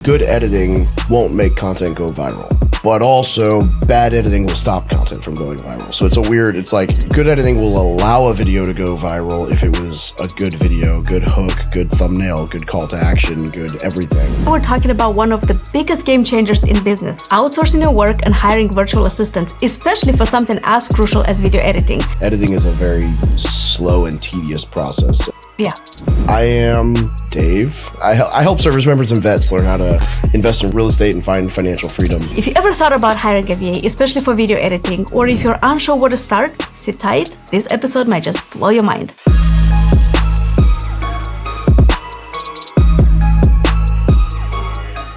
Good editing won't make content go viral, but also bad editing will stop content from going viral. So it's like good editing will allow a video to go viral if it was a good video, good hook, good thumbnail, good call to action, good everything. We're talking about one of the biggest game changers in business, outsourcing your work and hiring virtual assistants, especially for something as crucial as video editing. Editing is a very slow and tedious process. Yeah. I am Dave. I help service members and vets learn how to invest in real estate and find financial freedom. If you ever thought about hiring a VA, especially for video editing, or if you're unsure where to start, sit tight. This episode might just blow your mind.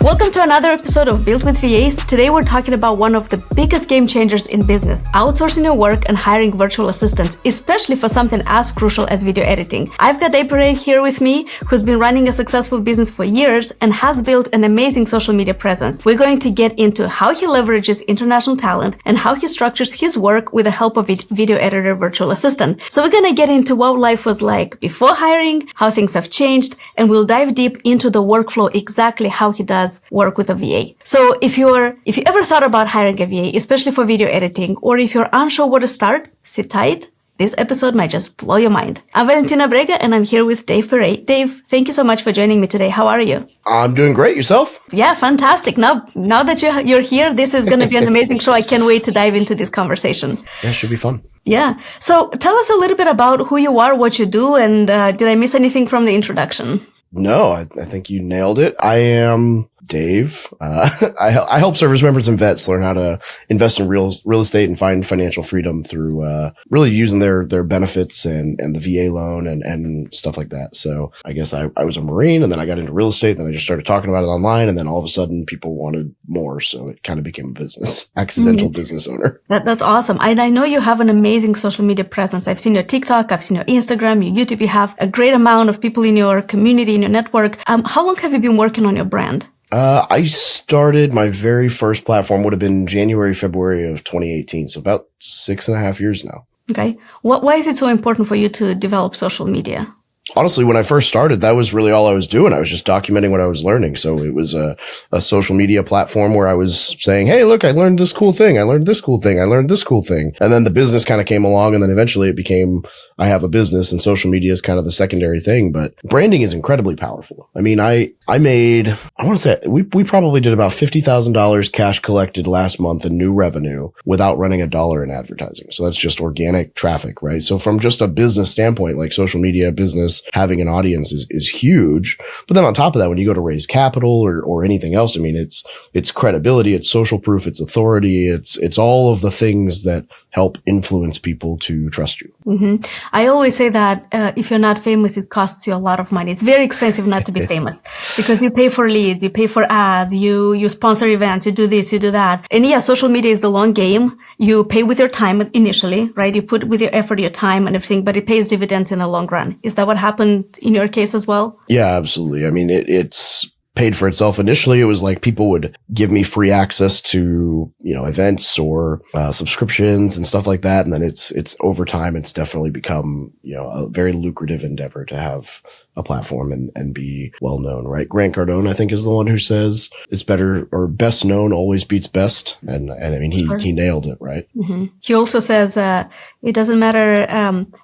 Welcome to another episode of Built with VAs. Today we're talking about one of the biggest game changers in business, outsourcing your work and hiring virtual assistants, especially for something as crucial as video editing. I've got Pere here with me, who's been running a successful business for years and has built an amazing social media presence. We're going to get into how he leverages international talent and how he structures his work with the help of a video editor virtual assistant. So we're going to get into what life was like before hiring, how things have changed, and we'll dive deep into the workflow, exactly how he does work with a VA. So if you ever thought about hiring a VA, especially for video editing, or if you're unsure where to start, sit tight. This episode might just blow your mind. I'm Valentina Brega, and I'm here with Dave Pere. Dave, thank you so much for joining me today. How are you? I'm doing great. Yourself? Yeah, fantastic. Now that you're here, this is going to be an amazing show. I can't wait to dive into this conversation. Yeah, it should be fun. Yeah. So tell us a little bit about who you are, what you do, and did I miss anything from the introduction? No, I think you nailed it. I am Dave. I help service members and vets learn how to invest in real estate and find financial freedom through really using their benefits and the VA loan and stuff like that. So I guess I was a Marine, and then I got into real estate, then I just started talking about it online, and then all of a sudden people wanted more. So it kind of became a business, accidental business owner. That's awesome. I know you have an amazing social media presence. I've seen your TikTok, I've seen your Instagram, your YouTube. You have a great amount of people in your community, in your network. How long have you been working on your brand? I started my very first platform would have been January, February of 2018. So about 6.5 years now. Okay. Why is it so important for you to develop social media? Honestly, when I first started, that was really all I was doing. I was just documenting what I was learning. So it was a social media platform where I was saying, hey, look, I learned this cool thing. I learned this cool thing. I learned this cool thing. And then the business kind of came along, and then eventually it became, I have a business, and social media is kind of the secondary thing. But branding is incredibly powerful. I mean, I want to say we probably did about $50,000 cash collected last month in new revenue without running $1 in advertising. So that's just organic traffic, right? So from just a business standpoint, like social media business, having an audience is huge. But then on top of that, when you go to raise capital or anything else, I mean, it's credibility, it's social proof, it's authority, it's all of the things that help influence people to trust you. Mm-hmm. I always say that if you're not famous, it costs you a lot of money. It's very expensive not to be famous because you pay for leads, you pay for ads, you sponsor events, you do this, you do that. And yeah, social media is the long game. You pay with your time initially, right? You put with your effort, your time and everything, but it pays dividends in the long run. Is that what happened in your case as well? Yeah, absolutely. I mean, it's paid for itself. Initially, it was like people would give me free access to, events or subscriptions and stuff like that. And then it's over time, it's definitely become, a very lucrative endeavor to have a platform and be well known, right? Grant Cardone, I think, is the one who says it's better or best known always beats best. And I mean, he nailed it, right? Mm-hmm. He also says, it doesn't matter,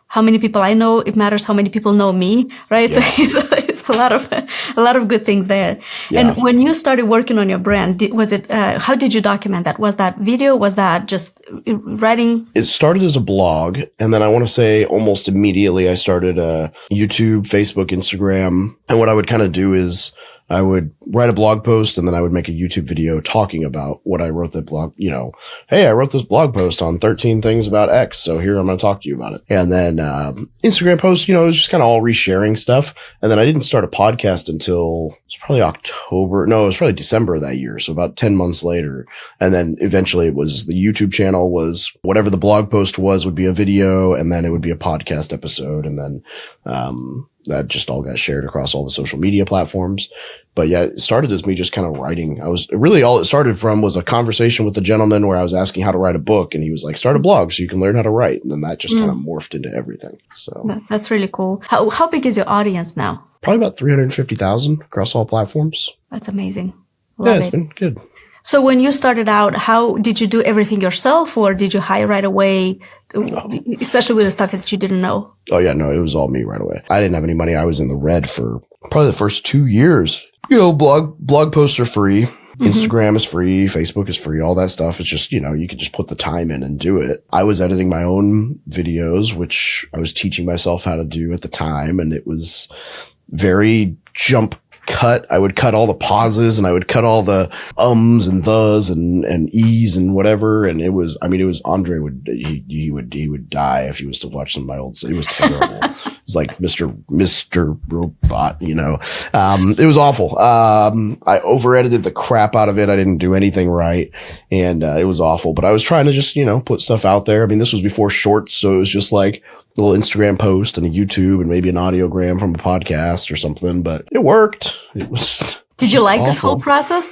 how many people I know, it matters how many people know me, right? Yeah. So it's a lot of good things there. Yeah. And when you started working on your brand, how did you document that? Was that video? Was that just writing? It started as a blog. And then I want to say almost immediately I started YouTube, Facebook, Instagram. And what I would kind of do is I would write a blog post, and then I would make a YouTube video talking about what I wrote that blog, hey, I wrote this blog post on 13 things about X. So here I'm going to talk to you about it. And then, Instagram post, it was just kind of all resharing stuff. And then I didn't start a podcast until it was probably December of that year. So about 10 months later. And then eventually it was the YouTube channel was whatever the blog post would be a video, and then it would be a podcast episode. And then, that just all got shared across all the social media platforms. But yeah, it started as me just kind of writing. All it started from was a conversation with a gentleman where I was asking how to write a book, and he was like, start a blog so you can learn how to write. And then that just kind of morphed into everything. So that's really cool. How big is your audience now? Probably about 350,000 across all platforms. That's amazing. Love it's it. been good. So when you started out, how did you do everything yourself, or did you hire right away, especially with the stuff that you didn't know? Oh yeah, no, it was all me right away. I didn't have any money. I was in the red for probably the first 2 years. Blog posts are free. Instagram is free. Facebook is free. All that stuff. It's just, you can just put the time in and do it. I was editing my own videos, which I was teaching myself how to do at the time. And it was very jump cut. I would cut all the pauses and I would cut all the ums and thes and e's and whatever. And it was Andre he would die if he was to watch some of my old stuff. It was terrible. It's like Mr. Robot, it was awful. I over edited the crap out of it. I didn't do anything right. And, it was awful, but I was trying to just, put stuff out there. I mean, this was before shorts. So it was just like a little Instagram post and a YouTube and maybe an audiogram from a podcast or something, but it worked. It was. Did you like awful. this whole process?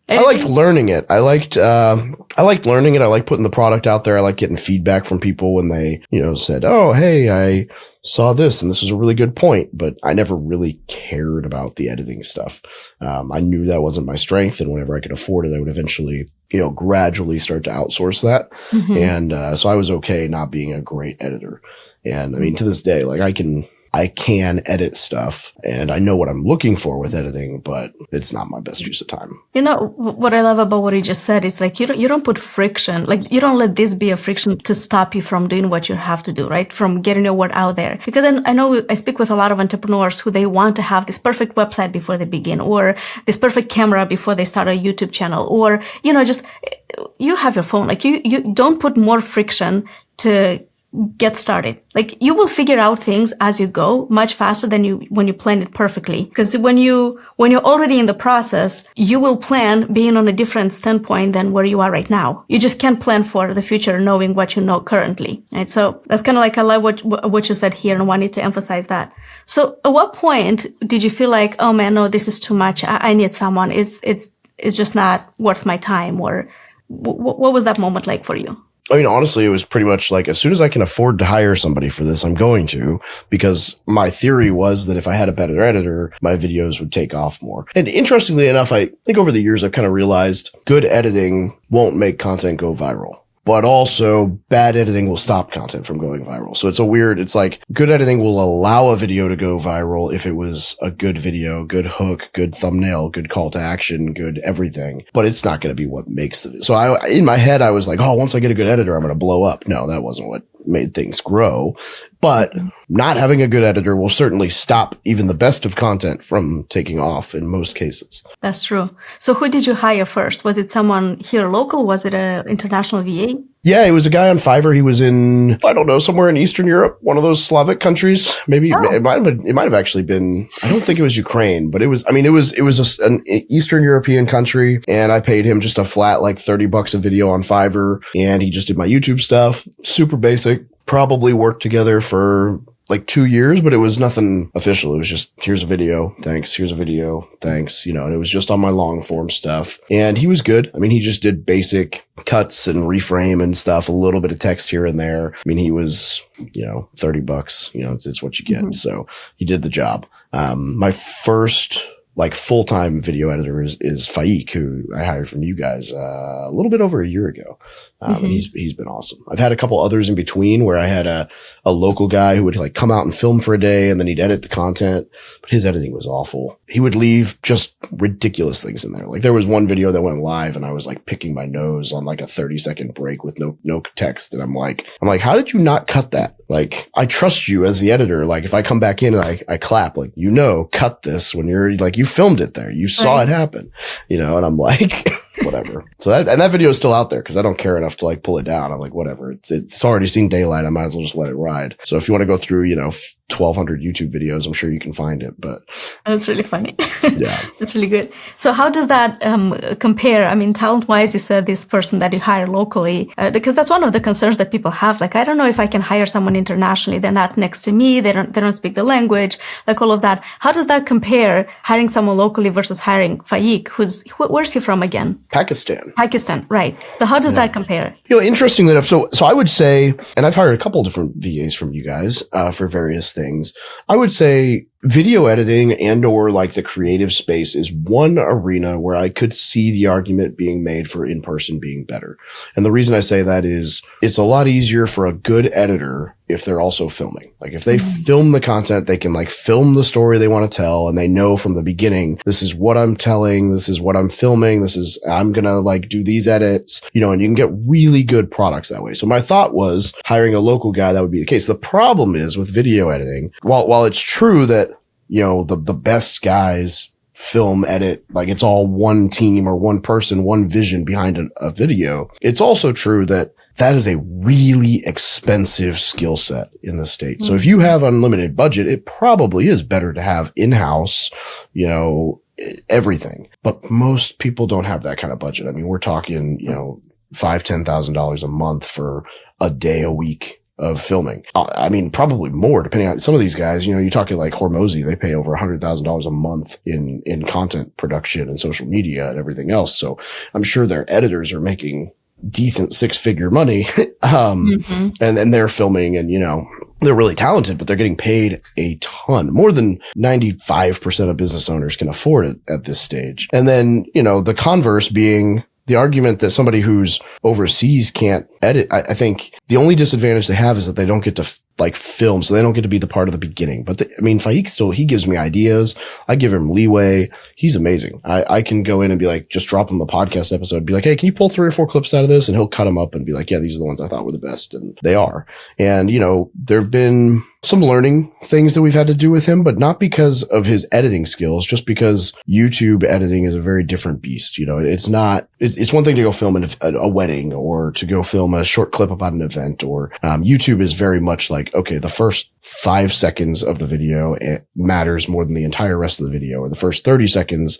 I liked learning it. I liked learning it. I liked putting the product out there. I liked getting feedback from people when they, said, "Oh, hey, I saw this and this was a really good point," but I never really cared about the editing stuff. I knew that wasn't my strength, and whenever I could afford it, I would eventually, gradually start to outsource that. And, so I was okay not being a great editor. And I mean, to this day, like I can edit stuff and I know what I'm looking for with editing, but it's not my best use of time. What I love about what you just said, it's like you don't put friction, like you don't let this be a friction to stop you from doing what you have to do, right? From getting your word out there. Because I know I speak with a lot of entrepreneurs who they want to have this perfect website before they begin, or this perfect camera before they start a YouTube channel, or, just you have your phone. Like you don't put more friction to get started. Like you will figure out things as you go much faster than when you plan it perfectly. Because when you're already in the process, you will plan being on a different standpoint than where you are right now. You just can't plan for the future knowing what you know currently. Right? So that's kind of like, I love what you said here and wanted to emphasize that. So at what point did you feel like, oh man, no, this is too much. I need someone. It's just not worth my time. Or what was that moment like for you? I mean, honestly, it was pretty much like as soon as I can afford to hire somebody for this, I'm going to, because my theory was that if I had a better editor, my videos would take off more. And interestingly enough, I think over the years, I've kind of realized good editing won't make content go viral. But also bad editing will stop content from going viral. So it's like good editing will allow a video to go viral if it was a good video, good hook, good thumbnail, good call to action, good everything. But it's not going to be what makes it. So in my head, I was like, oh, once I get a good editor, I'm going to blow up. No, that wasn't what made things grow. But not having a good editor will certainly stop even the best of content from taking off in most cases. That's true. So who did you hire first? Was it someone here local? Was it an international VA? Yeah, it was a guy on Fiverr. He was in, I don't know, somewhere in Eastern Europe, one of those Slavic countries. Maybe it might have actually been, I don't think it was Ukraine, but it was an Eastern European country. And I paid him just a flat, like $30 a video on Fiverr. And he just did my YouTube stuff. Super basic. Probably worked together for like 2 years, but it was nothing official. It was just, here's a video. Thanks. Here's a video. Thanks. And it was just on my long form stuff. And he was good. I mean, he just did basic cuts and reframe and stuff, a little bit of text here and there. I mean, he was, $30, it's what you get. Mm-hmm. So he did the job. My first full-time video editor is Faik, who I hired from you guys a little bit over a year ago. And he's been awesome. I've had a couple others in between where I had a local guy who would come out and film for a day and then he'd edit the content, but his editing was awful. He would leave just ridiculous things in there. Like there was one video that went live and I was picking my nose on a 30-second break with no text. And I'm like, how did you not cut that? I trust you as the editor. If I come back in and I clap, cut this when you're you filmed it there. You saw it happen, and I'm like, whatever. So that video is still out there because I don't care enough to pull it down. I'm like, whatever. It's already seen daylight. I might as well just let it ride. So if you want to go through, 1,200 YouTube videos, I'm sure you can find it, but that's really funny. Yeah. That's really good. So how does that compare? I mean, talent wise, you said this person that you hire locally, because that's one of the concerns that people have. I don't know if I can hire someone internationally. They're not next to me. They don't speak the language, all of that. How does that compare hiring someone locally versus hiring Faik? Where's he from again? Pakistan, right. So how does that compare? Interestingly enough, so I would say, and I've hired a couple different VAs from you guys for various things. I would say video editing and or like the creative space is one arena where I could see the argument being made for in-person being better. And the reason I say that is it's a lot easier for a good editor if they're also filming. Like if they film the content, they can like film the story they want to tell, and they know from the beginning, this is what I'm telling, this is what I'm filming, I'm going to like do these edits, and you can get really good products that way. So my thought was hiring a local guy, that would be the case. The problem is with video editing, while it's true that, the best guys film edit, like it's all one team or one person, one vision behind a video. It's also true that is a really expensive skill set in the state. So if you have unlimited budget, it probably is better to have in-house, everything. But most people don't have that kind of budget. I mean, we're talking, $5,000-$10,000 a month for a day a week of filming. I mean, probably more depending on some of these guys, you're talking like Hormozy, they pay over $100,000 a month in content production and social media and everything else. So I'm sure their editors are making decent 6-figure money. And they're filming and, they're really talented, but they're getting paid a ton, more than 95% of business owners can afford it at this stage. And then, the converse being the argument that somebody who's overseas can't edit. I think the only disadvantage they have is that they don't get to film, so they don't get to be the part of the beginning. But Faik he gives me ideas. I give him leeway. He's amazing. I can go in and be like, just drop him a podcast episode, be like, hey, can you pull 3 or 4 clips out of this? And he'll cut them up and be like, yeah, these are the ones I thought were the best. And they are. And, there've been some learning things that we've had to do with him, but not because of his editing skills, just because YouTube editing is a very different beast. It's one thing to go film a wedding or to go film a short clip about an event, or YouTube is very much like, okay, the first 5 seconds of the video matters more than the entire rest of the video, or the first 30 seconds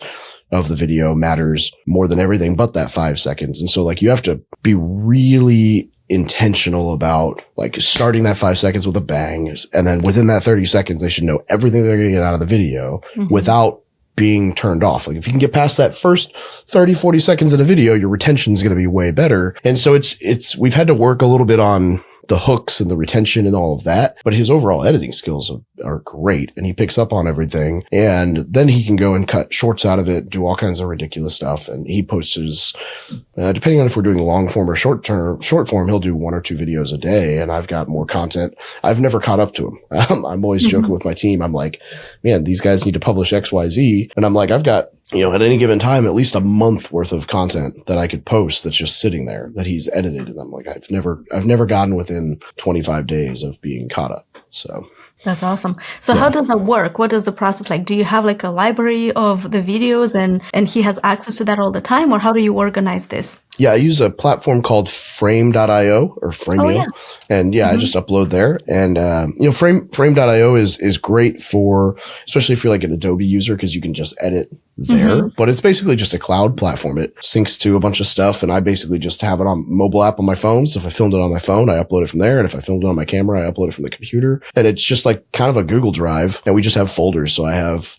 of the video matters more than everything but that 5 seconds. And so like you have to be really intentional about like starting that 5 seconds with a bang, and then within that 30 seconds they should know everything they're going to get out of the video without being turned off. Like if you can get past that first 30-40 seconds in a video, your retention is going to be way better. And so we've had to work a little bit on the hooks and the retention and all of that, but his overall editing skills are great, and he picks up on everything, and then he can go and cut shorts out of it, do all kinds of ridiculous stuff. And he posts his, depending on if we're doing long form or short form, he'll do 1 or 2 videos a day, and I've got more content. I've never caught up to him. I'm always joking with my team. I'm like, man, these guys need to publish XYZ. And I'm like, I've got, at any given time, at least a month worth of content that I could post that's just sitting there that he's edited. And I'm like, I've never gotten within 25 days of being caught up. So that's awesome. So how does that work? What is the process like? Do you have like a library of the videos and he has access to that all the time, or how do you organize this? Yeah, I use a platform called Frame.io or Frameo. Oh, yeah. And I just upload there. And, Frame.io is great for, especially if you're like an Adobe user, because you can just edit there. But it's basically just a cloud platform. It syncs to a bunch of stuff, and I basically just have it on mobile app on my phone. So if I filmed it on my phone, I upload it from there. And if I filmed it on my camera, I upload it from the computer. And it's just like kind of a Google Drive. And we just have folders. So I have,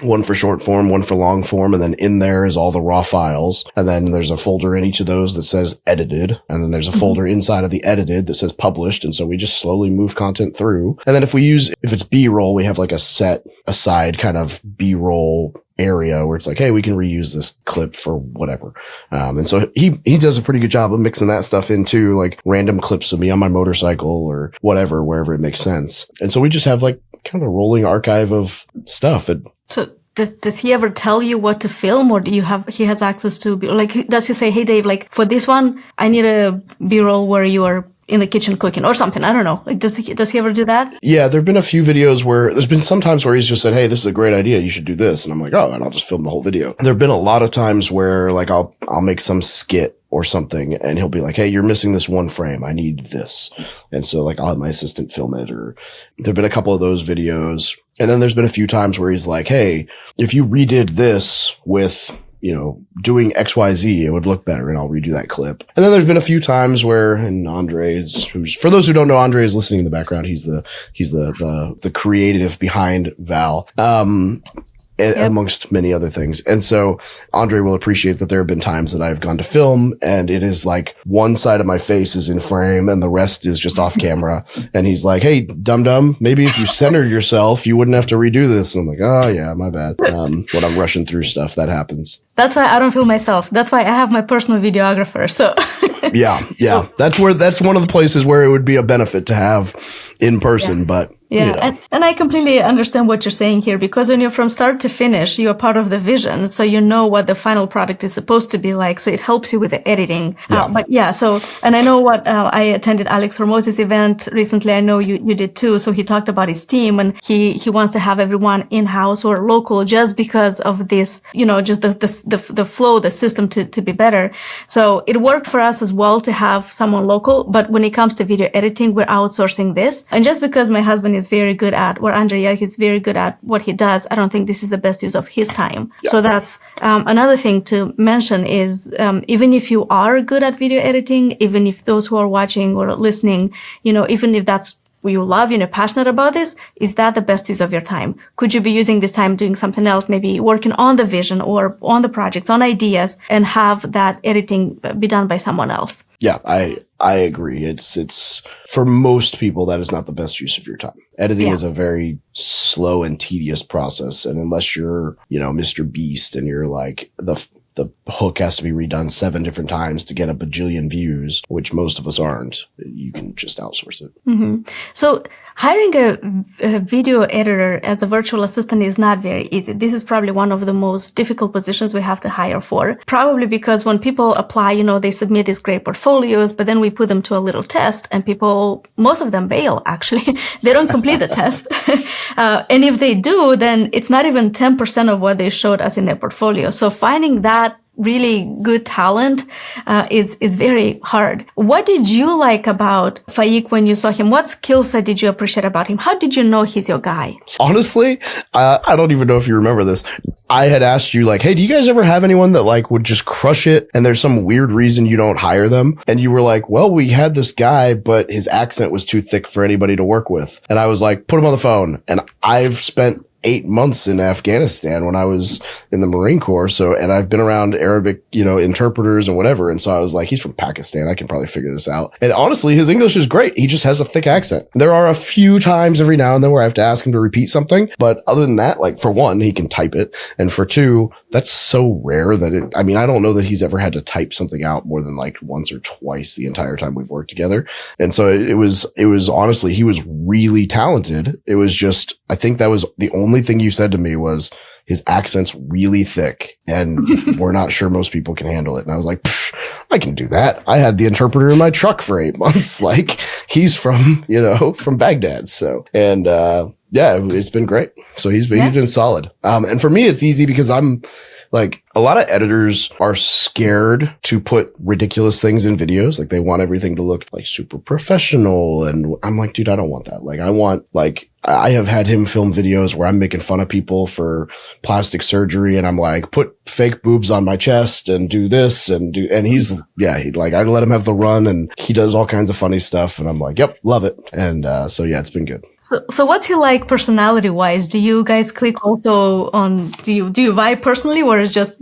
one for short form, one for long form, and then in there is all the raw files. And then there's a folder in each of those that says edited. And then there's a folder inside of the edited that says published. And so we just slowly move content through. And then if it's B-roll, we have like a set aside kind of B-roll area where it's like, hey, we can reuse this clip for whatever. And so he does a pretty good job of mixing that stuff into like random clips of me on my motorcycle or whatever, wherever it makes sense. And so we just have like kind of a rolling archive of stuff. So does he ever tell you what to film, or he has access to, like, does he say, hey, Dave, like for this one, I need a B-roll where you are in the kitchen cooking or something? I don't know. Like, does he ever do that? Yeah, there've been a few videos where there's been some times where he's just said, hey, this is a great idea, you should do this. And I'm like, oh, and I'll just film the whole video. There've been a lot of times where like I'll make some skit or something, and he'll be like, hey, you're missing this one frame, I need this. And so like I'll have my assistant film it, or there've been a couple of those videos. And then there's been a few times where he's like, hey, if you redid this with, doing XYZ, it would look better, and I'll redo that clip. And then there's been a few times where, and Andres, who's, for those who don't know, Andre is listening in the background. He's the creative behind Val. amongst many other things. And so Andre will appreciate that there have been times that I've gone to film and it is like one side of my face is in frame and the rest is just off camera. And he's like, hey, dum-dum, maybe if you centered yourself, you wouldn't have to redo this. And I'm like, oh yeah, my bad. When I'm rushing through stuff, that happens. That's why I don't film myself. That's why I have my personal videographer. So yeah. That's one of the places where it would be a benefit to have in person, but and I completely understand what you're saying here, because when you're from start to finish, you're part of the vision. So you know what the final product is supposed to be like. So it helps you with the editing. And I know I attended Alex Hormozzi's event recently. I know you did too. So he talked about his team and he wants to have everyone in-house or local just because of this, just the flow, the system to be better. So it worked for us as well to have someone local. But when it comes to video editing, we're outsourcing this. And just because my husband is very good at, or Andre, he's very good at what he does, I don't think this is the best use of his time. Yeah. So that's another thing to mention is even if you are good at video editing, even if those who are watching or listening, even if that's what you love, passionate about this, is that the best use of your time? Could you be using this time doing something else, maybe working on the vision or on the projects, on ideas, and have that editing be done by someone else? Yeah, I agree. It's for most people, that is not the best use of your time. Editing is a very slow and tedious process. And unless you're, Mr. Beast and you're like the hook has to be redone 7 different times to get a bajillion views, which most of us aren't, you can just outsource it. Mm-hmm. So hiring a video editor as a virtual assistant is not very easy. This is probably one of the most difficult positions we have to hire for. Probably because when people apply, they submit these great portfolios, but then we put them to a little test and most of them bail, actually. They don't complete the test. And if they do, then it's not even 10% of what they showed us in their portfolio. So finding that really good talent is very hard. What did you like about Faik when you saw him? What skill set did you appreciate about him? How did you know he's your guy? Honestly, I don't even know if you remember this. I had asked you like, hey, do you guys ever have anyone that like would just crush it and there's some weird reason you don't hire them? And you were like, well, we had this guy, but his accent was too thick for anybody to work with. And I was like, put him on the phone. And I've spent 8 months in Afghanistan when I was in the Marine Corps. And I've been around Arabic, interpreters and whatever. And so I was like, he's from Pakistan. I can probably figure this out. And honestly, his English is great. He just has a thick accent. There are a few times every now and then where I have to ask him to repeat something. But other than that, like for one, he can type it. And for two, that's so rare that I don't know that he's ever had to type something out more than like once or twice the entire time we've worked together. And so it was honestly, he was really talented. It was just, I think that was the only thing you said to me was his accent's really thick and we're not sure most people can handle it. And I was like, I can do that. I had the interpreter in my truck for 8 months. Like he's from Baghdad. So, and, it's been great. So he's been solid. And for me, it's easy because I'm like, a lot of editors are scared to put ridiculous things in videos. Like they want everything to look like super professional. And I'm like, dude, I don't want that. Like I have had him film videos where I'm making fun of people for plastic surgery. And I'm like, put fake boobs on my chest and do this and he's, I let him have the run and he does all kinds of funny stuff. And I'm like, yep, love it. And, it's been good. So what's he like personality wise? Do you guys click also on, do you vibe personally or is just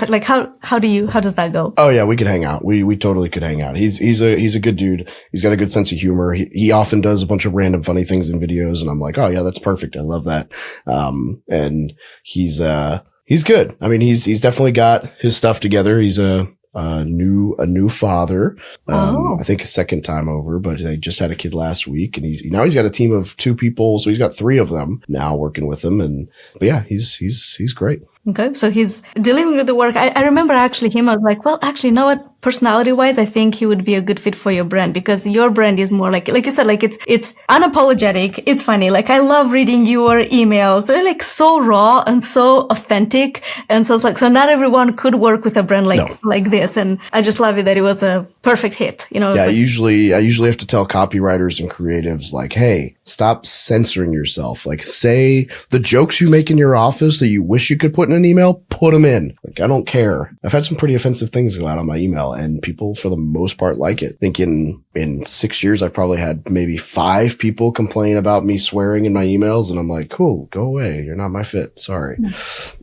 like how does that go? Oh yeah, we could hang out. We totally could hang out. He's a good dude. He's got a good sense of humor. He often does a bunch of random funny things in videos and I'm like, oh yeah, that's perfect. I love that. And he's good. I mean, he's definitely got his stuff together. He's a new father. I think a second time over, but they just had a kid last week and he's got a team of 2 people. So he's got 3 of them now working with him. But yeah, he's great. Okay. So he's dealing with the work. I remember actually him. I was like, well, actually, you know what? Personality wise, I think he would be a good fit for your brand because your brand is more like you said, like it's unapologetic. It's funny. Like I love reading your emails. They're like so raw and so authentic. And so it's like, so not everyone could work with a brand like this. And I just love it that it was a perfect hit. Yeah. I usually have to tell copywriters and creatives like, hey, stop censoring yourself. Like say the jokes you make in your office that you wish you could put in an email, put them in. Like I don't care. I've had some pretty offensive things go out on my email. email, and people for the most part like it. I think in 6 years, I've probably had maybe 5 people complain about me swearing in my emails. And I'm like, cool, go away. You're not my fit. Sorry.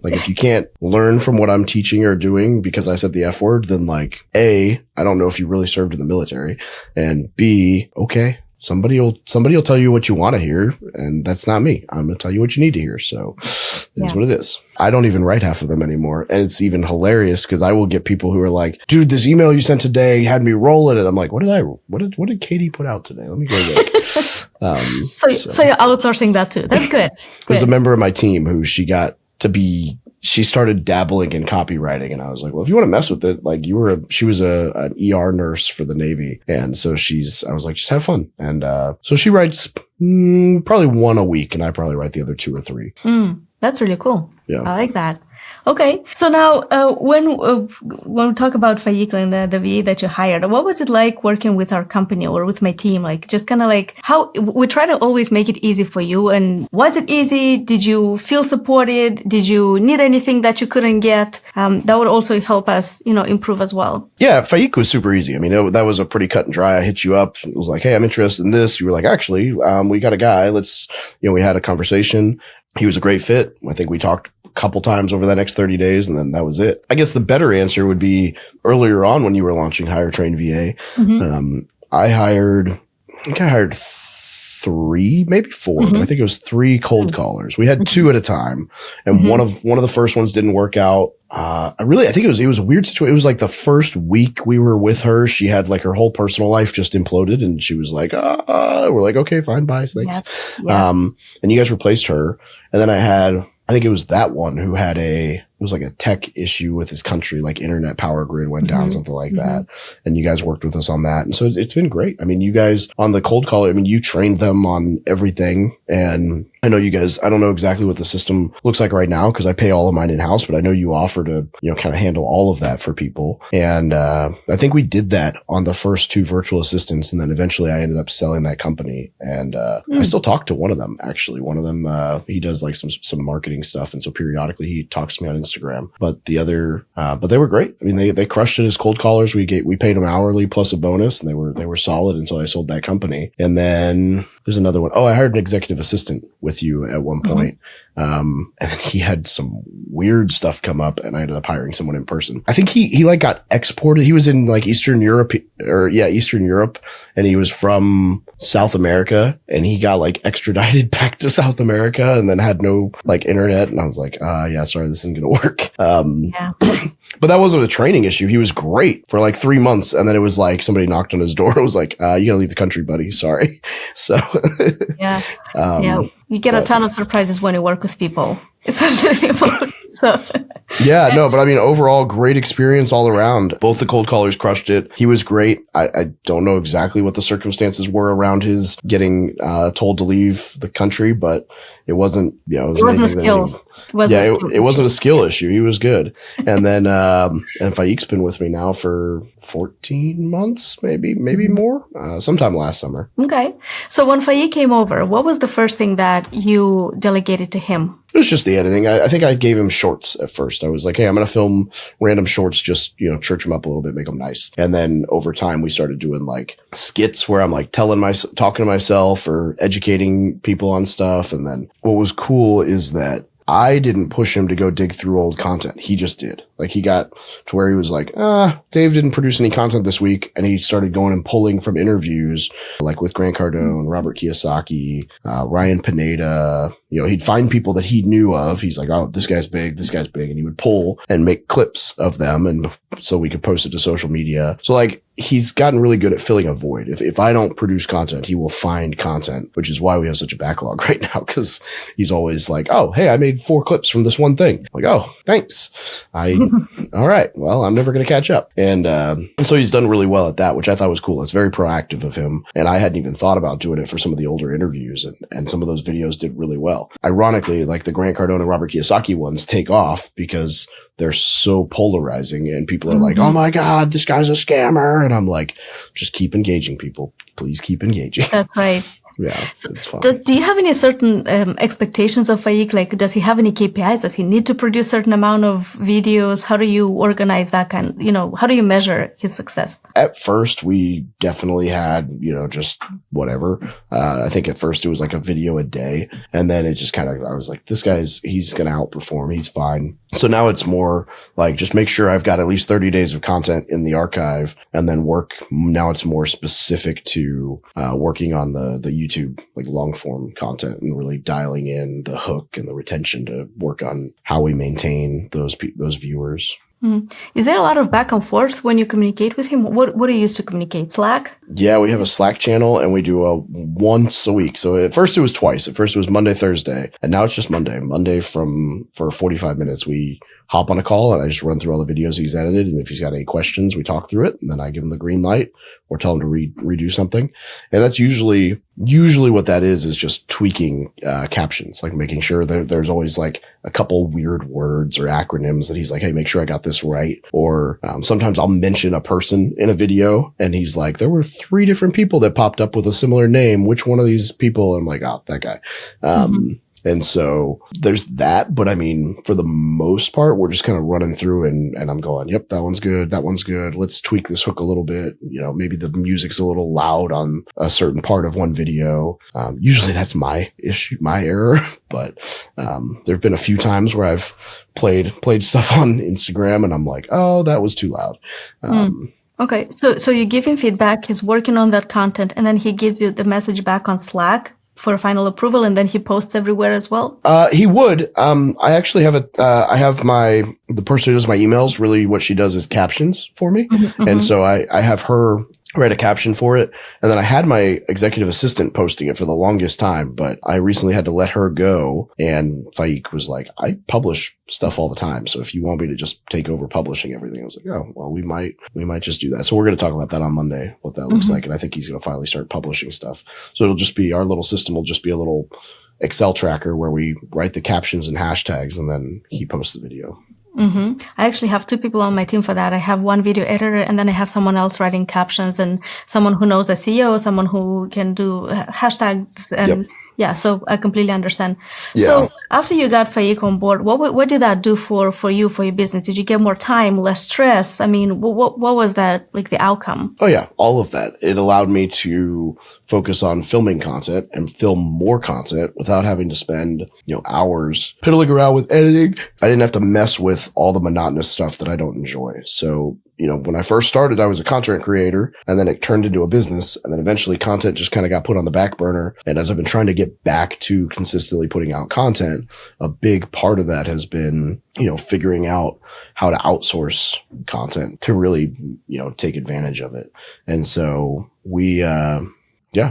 Like, if you can't learn from what I'm teaching or doing because I said the F word, then like, A, I don't know if you really served in the military, and B, okay. Somebody will tell you what you want to hear, and that's not me. I'm going to tell you what you need to hear. So it is what it is. I don't even write half of them anymore. And it's even hilarious because I will get people who are like, dude, this email you sent today had me rolling. And I'm like, what did Katie put out today? Let me go look. So you're outsourcing that too. That's good. There's a member of my team who she started dabbling in copywriting, and I was like, well, if you want to mess with it, like she was an ER nurse for the Navy. And so I was like, just have fun. And, so she writes probably one a week, and I probably write the other 2 or 3. That's really cool. Yeah. I like that. Okay. So now, when we talk about Faik and the VA that you hired, what was it like working with our company or with my team? Like, just kind of like how we try to always make it easy for you. And was it easy? Did you feel supported? Did you need anything that you couldn't get? That would also help us, improve as well. Yeah. Faik was super easy. I mean, that was a pretty cut and dry. I hit you up. It was like, hey, I'm interested in this. You were like, actually, we got a guy. We had a conversation. He was a great fit. I think we talked couple times over the next 30 days, and then that was it. I guess the better answer would be earlier on when you were launching HireTrainVA. I hired 3, maybe 4, but I think it was 3 cold callers. We had 2 at a time, and one of the first ones didn't work out. I think it was a weird situation. It was like the first week we were with her, she had like her whole personal life just imploded, and she was like, we're like, okay, fine, bye, thanks. Yeah. And you guys replaced her, and then I think it was that one who had it was like a tech issue with his country, like internet power grid went down, something like that. And you guys worked with us on that. And so it's been great. I mean, you guys on the cold caller, I mean, you trained them on everything. And I know you guys, I don't know exactly what the system looks like right now because I pay all of mine in house, but I know you offer to, kind of handle all of that for people. And, I think we did that on the first 2 virtual assistants. And then eventually I ended up selling that company. And, I still talk to one of them, actually. One of them, he does like some marketing stuff. And so periodically he talks to me on Instagram, but the other, but they were great. I mean, they crushed it as cold callers. We paid them hourly plus a bonus, and they were solid until I sold that company. And then there's another one. Oh, I hired an executive assistant with you at one point. And he had some weird stuff come up, and I ended up hiring someone in person. I think he like got exported. He was in like Eastern Europe, and he was from South America, and he got like extradited back to South America and then had no like internet. And I was like, yeah, sorry, this isn't going to work. But that wasn't a training issue. He was great for like 3 months. And then it was like somebody knocked on his door and was like, you gotta leave the country, buddy. Sorry. So you get a ton of surprises when you work with people, especially remote. So yeah, no, but I mean, overall, great experience all around. Both the cold callers crushed it. He was great. I don't know exactly what the circumstances were around his getting told to leave the country, but it wasn't, it wasn't a skill. It wasn't a skill issue. He was good. And then, and Faik's been with me now for 14 months, maybe more, sometime last summer. Okay. So when Faik came over, what was the first thing that you delegated to him? It was just the editing. I think I gave him shorts at first. I was like, hey, I'm going to film random shorts, just, church them up a little bit, make them nice. And then over time, we started doing like skits where I'm like talking to myself or educating people on stuff. And then what was cool is that I didn't push him to go dig through old content. He just did. Like, he got to where he was like, Dave didn't produce any content this week. And he started going and pulling from interviews, like with Grant Cardone, Robert Kiyosaki, Ryan Pineda. He'd find people that he knew of. He's like, oh, this guy's big. And he would pull and make clips of them. And so we could post it to social media. So like, he's gotten really good at filling a void. If I don't produce content, he will find content, which is why we have such a backlog right now. Cause he's always like, oh, hey, I made 4 clips from this one thing. I'm like, oh, thanks. All right. Well, I'm never going to catch up. And so he's done really well at that, which I thought was cool. It's very proactive of him. And I hadn't even thought about doing it for some of the older interviews, and some of those videos did really well. Ironically, like the Grant Cardone and Robert Kiyosaki ones take off because they're so polarizing, and people are like, oh my God, this guy's a scammer. And I'm like, just keep engaging, people. Please keep engaging. That's right. Yeah, So it's fine. do you have any certain expectations of Faik? Like, does he have any KPIs? Does he need to produce a certain amount of videos? How do you organize that how do you measure his success? At first, we definitely had, just whatever. I think at first it was like a video a day. And then it just I was like, he's going to outperform. He's fine. So now it's more like, just make sure I've got at least 30 days of content in the archive, and then now it's more specific to working on the YouTube, like long form content, and really dialing in the hook and the retention to work on how we maintain those viewers. Is there a lot of back and forth when you communicate with him? What do you use to communicate? Slack? Yeah, we have a Slack channel, and we do a once a week. So at first it was twice. At first it was Monday, Thursday, and now it's just Monday. Monday for 45 minutes, we hop on a call and I just run through all the videos he's edited. And if he's got any questions, we talk through it, and then I give him the green light or tell him to redo something. And that's usually what that is just tweaking captions, like making sure that there's always like a couple weird words or acronyms that he's like, hey, make sure I got this right. Or sometimes I'll mention a person in a video and he's like, there were 3 different people that popped up with a similar name. Which one of these people? And I'm like, oh, that guy. And so there's that. But I mean, for the most part, we're just kind of running through and I'm going, yep, that one's good. That one's good. Let's tweak this hook a little bit. Maybe the music's a little loud on a certain part of one video. Usually that's my issue, my error. But there've been a few times where I've played stuff on Instagram and I'm like, oh, that was too loud. Okay. So you give him feedback. He's working on that content, and then he gives you the message back on Slack for final approval, and then he posts everywhere as well? He would. I actually have I have the person who does my emails, really what she does is captions for me. And so I have her write a caption for it. And then I had my executive assistant posting it for the longest time, but I recently had to let her go. And Faik was like, I publish stuff all the time. So if you want me to just take over publishing everything, I was like, oh, well, we might just do that. So we're going to talk about that on Monday, what that looks like. And I think he's going to finally start publishing stuff. So it'll just be, our little system will just be a little Excel tracker where we write the captions and hashtags, and then he posts the video. I actually have 2 people on my team for that. I have one video editor, and then I have someone else writing captions, and someone who knows SEO, someone who can do hashtags. And yeah, so I completely understand. Yeah. So after you got Faik on board, what did that do for you, for your business? Did you get more time, less stress? I mean, what was that, like, the outcome? Oh yeah, all of that. It allowed me to focus on filming content and film more content without having to spend, hours piddling around with editing. I didn't have to mess with all the monotonous stuff that I don't enjoy. So, when I first started, I was a content creator, and then it turned into a business, and then eventually content just kind of got put on the back burner. And as I've been trying to get back to consistently putting out content, a big part of that has been, figuring out how to outsource content to really, take advantage of it. And so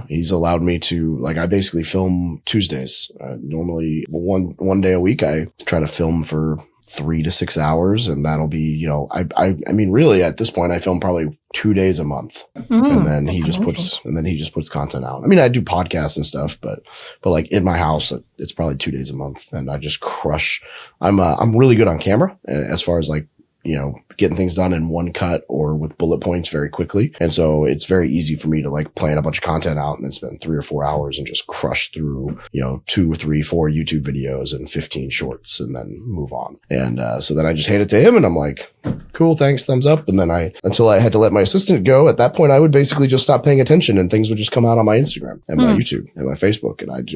he's allowed me to, like, I basically film Tuesdays. Normally one day a week, I try to film for 3 to 6 hours, and that'll be, I mean, really at this point, I film probably 2 days a month, and then he just puts content out. I mean, I do podcasts and stuff, but like in my house, it's probably 2 days a month, and I just crush. I'm really good on camera as far as like, getting things done in one cut or with bullet points very quickly. And so it's very easy for me to like plan a bunch of content out and then spend 3 or 4 hours and just crush through, 2 or 3, 4 YouTube videos and 15 shorts and then move on. And so then I just hand it to him and I'm like, cool, thanks, thumbs up. And then until I had to let my assistant go, at that point, I would basically just stop paying attention and things would just come out on my Instagram and my YouTube and my Facebook. And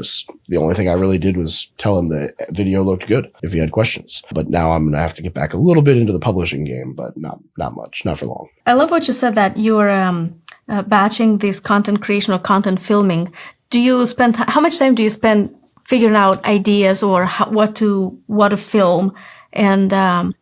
the only thing I really did was tell him the video looked good if he had questions. But now I'm going to have to get back a little bit into the publishing game, but not much, not for long. I love what you said that you're batching this content creation or content filming. How much time do you spend figuring out ideas or what to film? And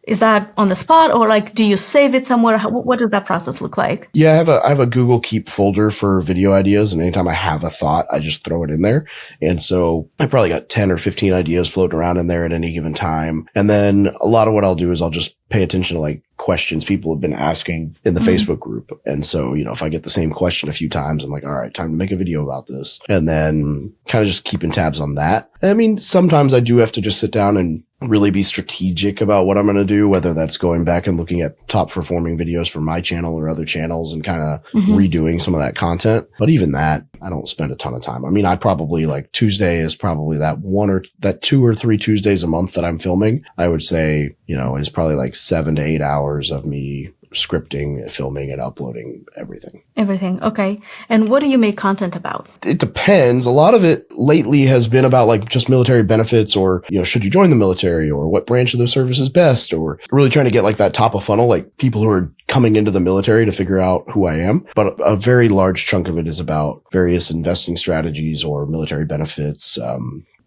is that on the spot, or like, do you save it somewhere? What does that process look like? Yeah, I have a Google Keep folder for video ideas, and anytime I have a thought, I just throw it in there. And so I probably got 10 or 15 ideas floating around in there at any given time. And then a lot of what I'll do is I'll just pay attention to like questions people have been asking in the Facebook group. And so, if I get the same question a few times, I'm like, all right, time to make a video about this. And then kind of just keeping tabs on that. I mean, sometimes I do have to just sit down and really be strategic about what I'm going to do, whether that's going back and looking at top performing videos from my channel or other channels and kind of redoing some of that content. But even that, I don't spend a ton of time. I mean, I probably like Tuesday is probably that 2 or 3 Tuesdays a month that I'm filming. I would say, is probably like 7 to 8 hours of me scripting, filming, and uploading everything. Everything. Okay. And what do you make content about? It depends. A lot of it lately has been about like just military benefits or, should you join the military or what branch of the service is best, or really trying to get like that top of funnel, like people who are coming into the military to figure out who I am. But a very large chunk of it is about various investing strategies or military benefits,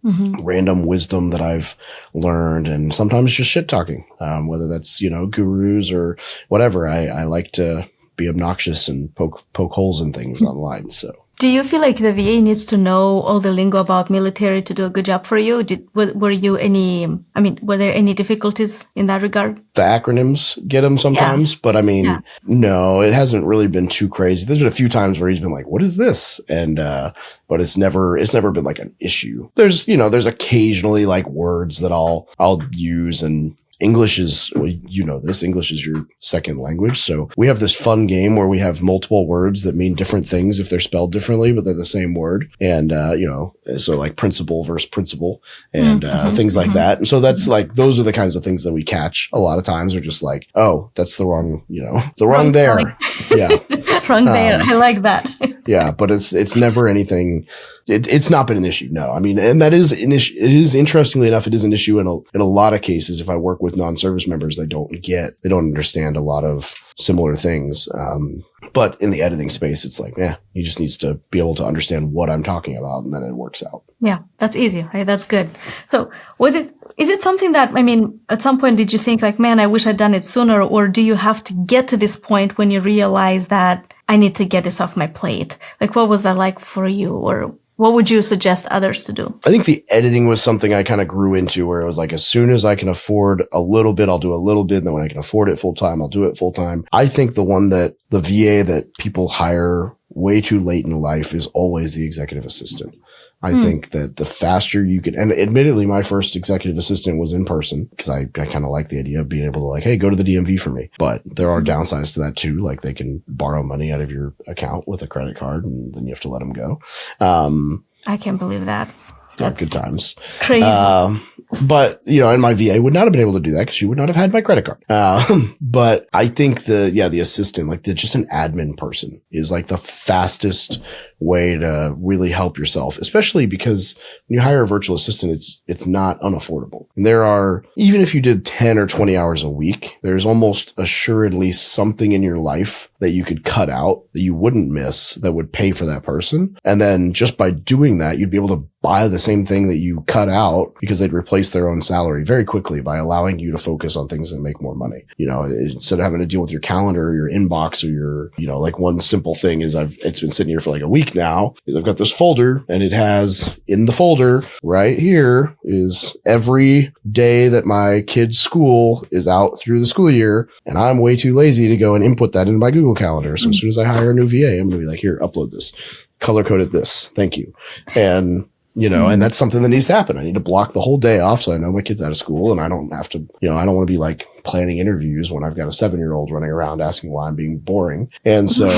random wisdom that I've learned, and sometimes just shit talking, whether that's, gurus or whatever. I like to be obnoxious and poke holes in things online. So do you feel like the VA needs to know all the lingo about military to do a good job for you? Were there any difficulties in that regard? The acronyms get him sometimes, but no, it hasn't really been too crazy. There's been a few times where he's been like, what is this? And, but it's never been like an issue. There's occasionally like words that I'll use, and English is, English is your second language. So we have this fun game where we have multiple words that mean different things if they're spelled differently, but they're the same word. And, so like principal versus principal and, things like that. And so that's like, those are the kinds of things that we catch a lot of times. We're just like, oh, that's the wrong, wrong there. Yeah. Wrong there. I like that. Yeah. But it's never anything. It's not been an issue. No, I mean, and that is an issue. It is, interestingly enough, it is an issue in a lot of cases. If I work with non-service members, they don't understand a lot of similar things. But in the editing space, it's like, he just needs to be able to understand what I'm talking about, and then it works out. Yeah, that's easy, right? That's good. So is it something that, at some point did you think like, man, I wish I'd done it sooner? Or do you have to get to this point when you realize that I need to get this off my plate? Like, what was that like for you? Or what would you suggest others to do? I think the editing was something I kind of grew into, where it was like, as soon as I can afford a little bit, I'll do a little bit. And then when I can afford it full time, I'll do it full time. I think the VA that people hire way too late in life is always the executive assistant. I think that the faster you can, and admittedly, my first executive assistant was in person because I kind of like the idea of being able to like, hey, go to the DMV for me. But there are downsides to that too. Like they can borrow money out of your account with a credit card, and then you have to let them go. I can't believe that. That's good times. Crazy. But, and my VA would not have been able to do that because she would not have had my credit card. But I think the assistant, like just an admin person is like the fastest way to really help yourself, especially because when you hire a virtual assistant, it's not unaffordable. And even if you did 10 or 20 hours a week, there's almost assuredly something in your life that you could cut out that you wouldn't miss that would pay for that person. And then just by doing that, you'd be able to buy the same thing that you cut out because they'd replace their own salary very quickly by allowing you to focus on things that make more money. Instead of having to deal with your calendar or your inbox or your, like one simple thing is it's been sitting here for like a week now. I've got this folder, and it has in the folder right here is every day that my kid's school is out through the school year. And I'm way too lazy to go and input that into my Google Calendar. So as soon as I hire a new VA, I'm going to be like, here, upload this, color coded this. Thank you. And and that's something that needs to happen. I need to block the whole day off so I know my kid's out of school, and I don't have to, I don't want to be like planning interviews when I've got a 7-year-old running around asking why I'm being boring. And so,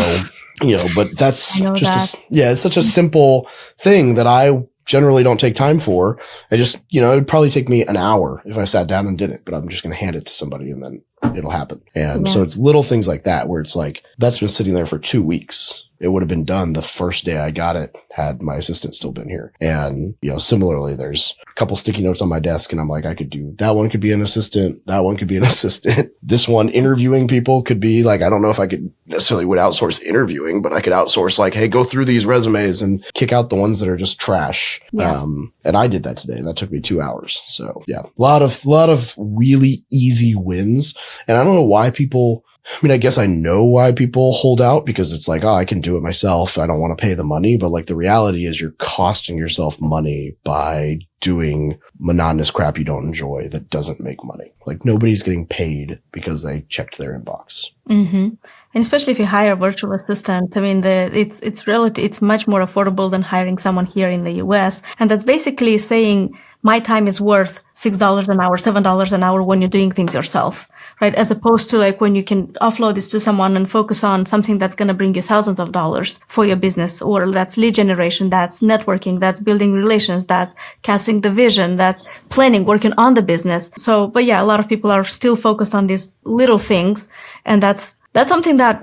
but that's just, it's such a simple thing that I generally don't take time for. I just, it would probably take me an hour if I sat down and did it, but I'm just going to hand it to somebody and then it'll happen. And so it's little things like that where it's like, that's been sitting there for 2 weeks. It would have been done the first day I got it had my assistant still been here. And, similarly, there's a couple sticky notes on my desk and I'm like, I could do that one could be an assistant. That one could be an assistant. This one interviewing people could be like, I don't know if I could necessarily would outsource interviewing, but I could outsource like, hey, go through these resumes and kick out the ones that are just trash. Yeah. And I did that today. That took me 2 hours. So yeah, a lot of really easy wins. And I don't know why people, I guess I know why people hold out because it's like, oh, I can do it myself. I don't want to pay the money. But like the reality is you're costing yourself money by doing monotonous crap you don't enjoy that doesn't make money. Like nobody's getting paid because they checked their inbox. Mm-hmm. And especially if you hire a virtual assistant, it's much more affordable than hiring someone here in the US. And that's basically saying my time is worth $6 an hour, $7 an hour when you're doing things yourself, right? As opposed to like when you can offload this to someone and focus on something that's going to bring you thousands of dollars for your business, or that's lead generation, that's networking, that's building relations, that's casting the vision, that's planning, working on the business. So, but yeah, a lot of people are still focused on these little things. And that's something that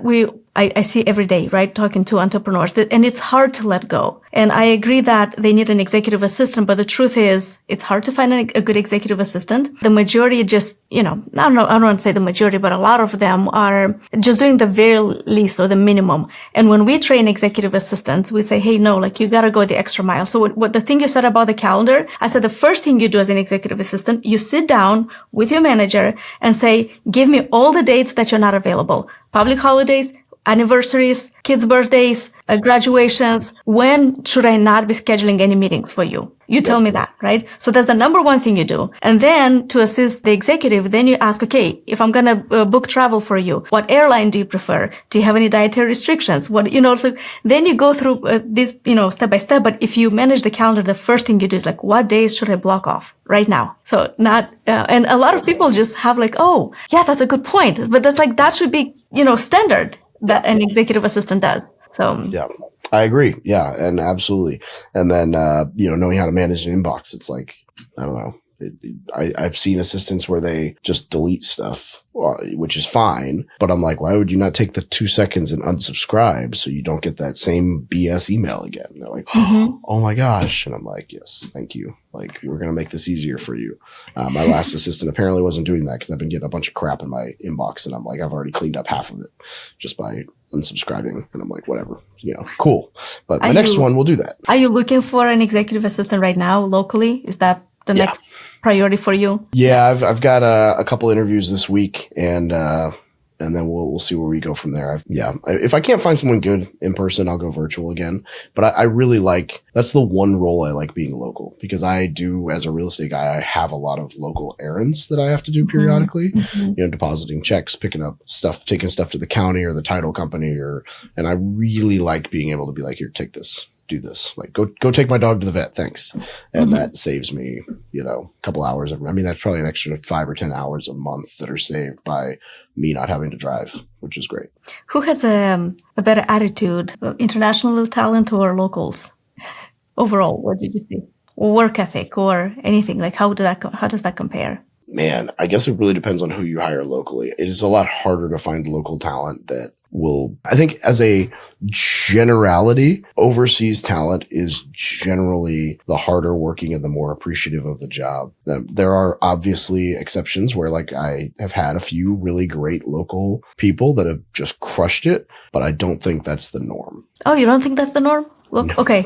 I see every day, right? Talking to entrepreneurs, and it's hard to let go. And I agree that they need an executive assistant, but the truth is it's hard to find a good executive assistant. The majority just, I don't want to say the majority, but a lot of them are just doing the very least or the minimum. And when we train executive assistants, we say, hey, no, like you got to go the extra mile. So what the thing you said about the calendar, I said the first thing you do as an executive assistant, you sit down with your manager and say, give me all the dates that you're not available. Public holidays, anniversaries, kids' birthdays, graduations. When should I not be scheduling any meetings for you? You tell me that, right? So that's the number one thing you do. And then to assist the executive, then you ask, okay, if I'm going to book travel for you, what airline do you prefer? Do you have any dietary restrictions? So then you go through this, step by step. But if you manage the calendar, the first thing you do is like, what days should I block off right now? So and a lot of people just have like, oh, yeah, that's a good point. But that's like, that should be, standard that an executive assistant does. So yeah, I agree. Yeah, and absolutely. And then knowing how to manage an inbox, it's like, I don't know. I've seen assistants where they just delete stuff, which is fine. But I'm like, why would you not take the 2 seconds and unsubscribe so you don't get that same BS email again? And they're like, oh my gosh. And I'm like, yes, thank you. Like, we're going to make this easier for you. My last assistant apparently wasn't doing that because I've been getting a bunch of crap in my inbox. And I'm like, I've already cleaned up half of it just by unsubscribing. And I'm like, whatever, cool. But my next one will do that. Are you looking for an executive assistant right now locally? Is that the next priority for you? Yeah, I've got a couple interviews this week, and then we'll see where we go from there. If I can't find someone good in person, I'll go virtual again. But I really that's the one role I like, being local, because I do, as a real estate guy, I have a lot of local errands that I have to do periodically. Depositing checks, picking up stuff, taking stuff to the county or the title company, and I really like being able to be like, here, take this. Do this, like go take my dog to the vet, thanks. And that saves me a couple hours that's probably an extra 5 or 10 hours a month that are saved by me not having to drive, which is great. Who has a better attitude, international talent or locals? Overall, what did you see? Or work ethic or anything? Like how does that compare? Man, I guess it really depends on who you hire locally. It is a lot harder to find local talent that will, I think, as a generality, overseas talent is generally the harder working and the more appreciative of the job. There are obviously exceptions where, like, I have had a few really great local people that have just crushed it, but I don't think that's the norm. Oh, you don't think that's the norm? Look, No. Okay.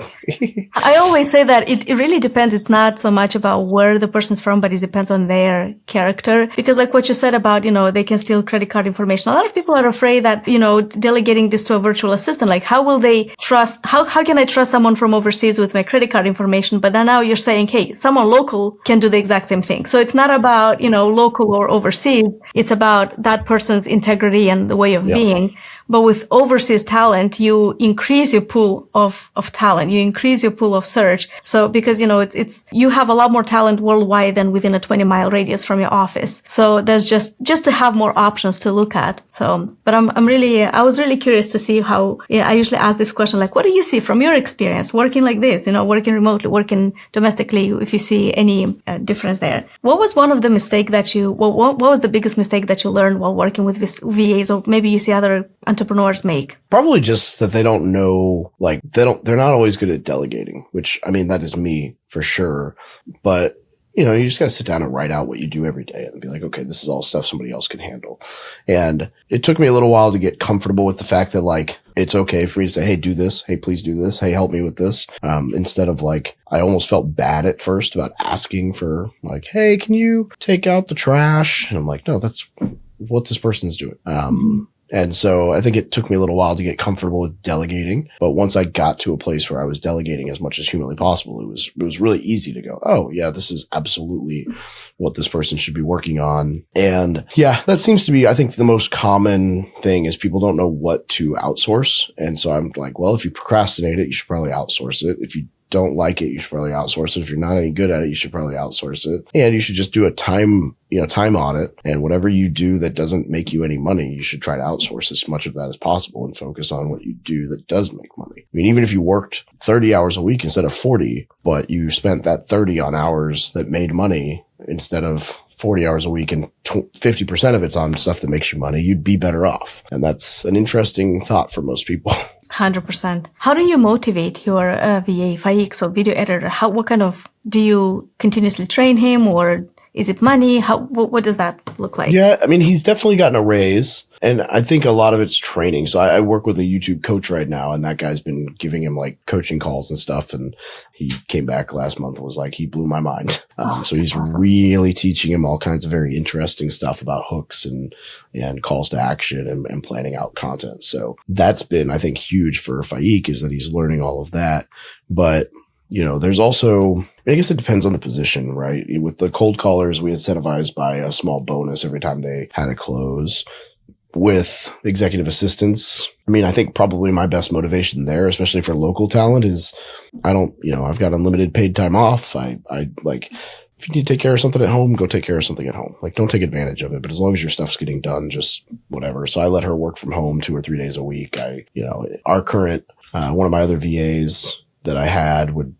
I always say that it really depends. It's not so much about where the person's from, but it depends on their character. Because like what you said about, they can steal credit card information. A lot of people are afraid that, delegating this to a virtual assistant, like how will they trust, how can I trust someone from overseas with my credit card information? But then now you're saying, hey, someone local can do the exact same thing. So it's not about, local or overseas. It's about that person's integrity and the way of being. But with overseas talent, you increase your pool of talent. You increase your pool of search. So because, you have a lot more talent worldwide than within a 20-mile radius from your office. So there's just to have more options to look at. So, but I was really curious to see how, I usually ask this question, like, what do you see from your experience working like this, working remotely, working domestically, if you see any difference there? What was one of the mistake that what was the biggest mistake that you learned while working with VAs, or maybe you see other entrepreneurs make? Probably just that they don't know, like, they're not always good at delegating, which, that is me for sure. But, you just got to sit down and write out what you do every day and be like, okay, this is all stuff somebody else can handle. And it took me a little while to get comfortable with the fact that, like, it's okay for me to say, hey, do this. Hey, please do this. Hey, help me with this. Instead of, like, I almost felt bad at first about asking for, like, hey, can you take out the trash? And I'm like, no, that's what this person's doing. And so I think it took me a little while to get comfortable with delegating. But once I got to a place where I was delegating as much as humanly possible, it was really easy to go, oh, yeah, this is absolutely what this person should be working on. And yeah, that seems to be, I think, the most common thing is people don't know what to outsource. And so I'm like, well, if you procrastinate it, you should probably outsource it. If you don't like it, you should probably outsource it. If you're not any good at it, you should probably outsource it. And you should just do a time audit, and whatever you do that doesn't make you any money, you should try to outsource as much of that as possible and focus on what you do that does make money. I mean, even if you worked 30 hours a week instead of 40, but you spent that 30 on hours that made money instead of 40 hours a week and 50% of it's on stuff that makes you money, you'd be better off. And that's an interesting thought for most people. 100%. How do you motivate your VA, FAIX, or video editor? Do you continuously train him, or is it money? What does that look like? Yeah, I mean, he's definitely gotten a raise, and I think a lot of it's training. So I work with a YouTube coach right now, and that guy's been giving him like coaching calls and stuff. And he came back last month and was like, he blew my mind. So he's awesome. Really teaching him all kinds of very interesting stuff about hooks and calls to action and planning out content. So that's been, I think, huge for FAIQ, is that he's learning all of that. But there's also, I guess it depends on the position, right? With the cold callers, we incentivize by a small bonus every time they had a close. With executive assistants, I mean, I think probably my best motivation there, especially for local talent, is I've got unlimited paid time off. I like, if you need to take care of something at home, go take care of something at home. Like, don't take advantage of it, but as long as your stuff's getting done, just whatever. So I let her work from home 2 or 3 days a week. Our current, one of my other VAs that I had would,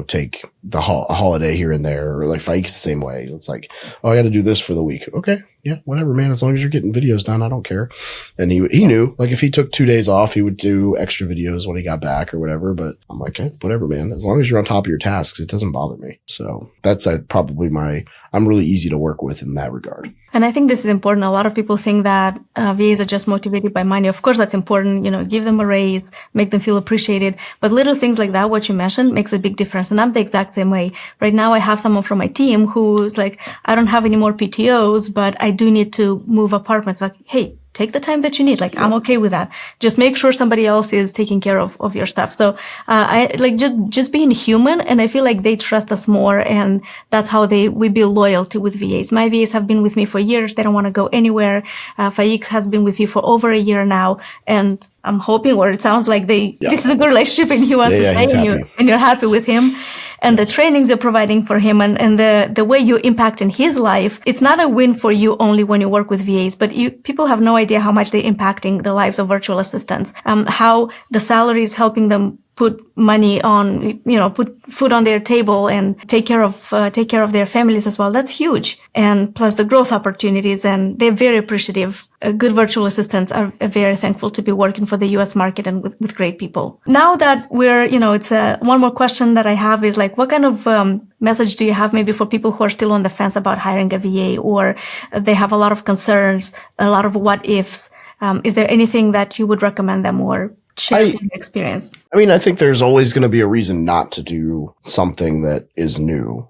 take the holiday here and there, or like FAIQ's the same way. It's like, oh, I got to do this for the week. Okay. Yeah, whatever, man. As long as you're getting videos done, I don't care. And he knew, like, if he took 2 days off, he would do extra videos when he got back or whatever. But I'm like, hey, whatever, man. As long as you're on top of your tasks, it doesn't bother me. So that's probably I'm really easy to work with in that regard. And I think this is important. A lot of people think that VAs are just motivated by money. Of course, that's important. Give them a raise, make them feel appreciated. But little things like that, what you mentioned, makes a big difference. And I'm the exact same way. Right now, I have someone from my team who's like, I don't have any more PTOs, but I do need to move apartments. Like, hey, take the time that you need. Like, I'm okay with that. Just make sure somebody else is taking care of your stuff. So, I like just being human, and I feel like they trust us more, and that's how we build loyalty with VAs. My VAs have been with me for years. They don't want to go anywhere. FAIX has been with you for over a year now, and I'm hoping, or it sounds like this is a good relationship, and he wants to stay, and you're happy with him. And the trainings you're providing for him, and the way you impact in his life, it's not a win for you only when you work with VAs, but people have no idea how much they're impacting the lives of virtual assistants, how the salary is helping them put money on, put food on their table and take care of their families as well. That's huge. And plus the growth opportunities, and they're very appreciative. Good virtual assistants are very thankful to be working for the US market and with great people. Now that we're, it's one more question that I have is like, what kind of message do you have maybe for people who are still on the fence about hiring a VA, or they have a lot of concerns, a lot of what ifs? Is there anything that you would recommend them, or share from your experience? I mean, I think there's always going to be a reason not to do something that is new,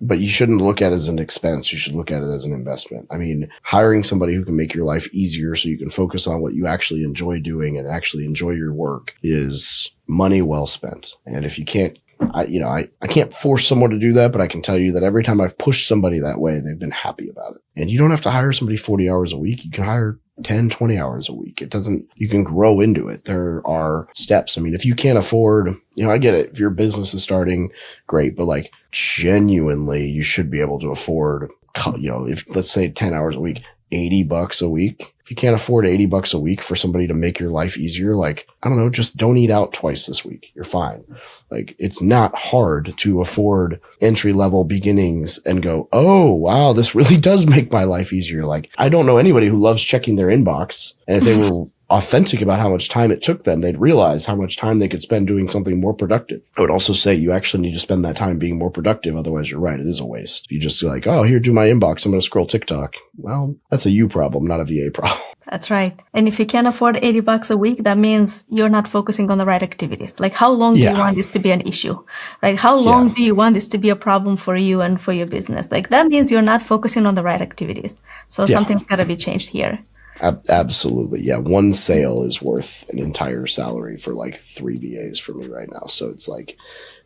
but you shouldn't look at it as an expense. You should look at it as an investment. I mean, hiring somebody who can make your life easier so you can focus on what you actually enjoy doing and actually enjoy your work is money well spent. And if you can't, I can't force someone to do that, but I can tell you that every time I've pushed somebody that way, they've been happy about it. And you don't have to hire somebody 40 hours a week. You can hire 10, 20 hours a week. You can grow into it. There are steps. I mean, if you can't afford, I get it. If your business is starting, great. But like, genuinely, you should be able to afford, if let's say 10 hours a week, $80 a week. If you can't afford $80 a week for somebody to make your life easier, like, I don't know, just don't eat out twice this week. You're fine. Like, it's not hard to afford entry level beginnings and go, oh, wow, this really does make my life easier. Like, I don't know anybody who loves checking their inbox. And if they were authentic about how much time it took them, they'd realize how much time they could spend doing something more productive. I would also say you actually need to spend that time being more productive. Otherwise, you're right. It is a waste. If you just like, oh, here, do my inbox. I'm going to scroll TikTok. Well, that's a you problem, not a VA problem. That's right. And if you can't afford $80 a week, that means you're not focusing on the right activities. Like, how long do you want this to be an issue, right? How long do you want this to be a problem for you and for your business? Like, that means you're not focusing on the right activities. So something's got to be changed here. Absolutely. Yeah. One sale is worth an entire salary for like 3 VAs for me right now. So it's like,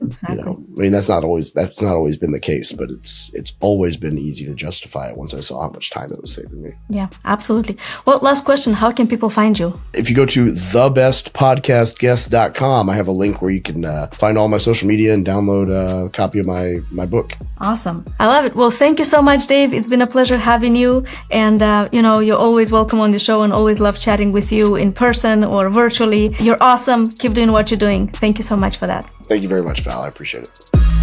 Exactly. I mean, that's not always been the case, but it's always been easy to justify it once I saw how much time it was saving me. Yeah, absolutely. Well, last question. How can people find you? If you go to thebestpodcastguest.com, I have a link where you can find all my social media and download a copy of my book. Awesome. I love it. Well, thank you so much, Dave. It's been a pleasure having you. And, you're always welcome on the show and always love chatting with you in person or virtually. You're awesome. Keep doing what you're doing. Thank you so much for that. Thank you very much, Val. I appreciate it.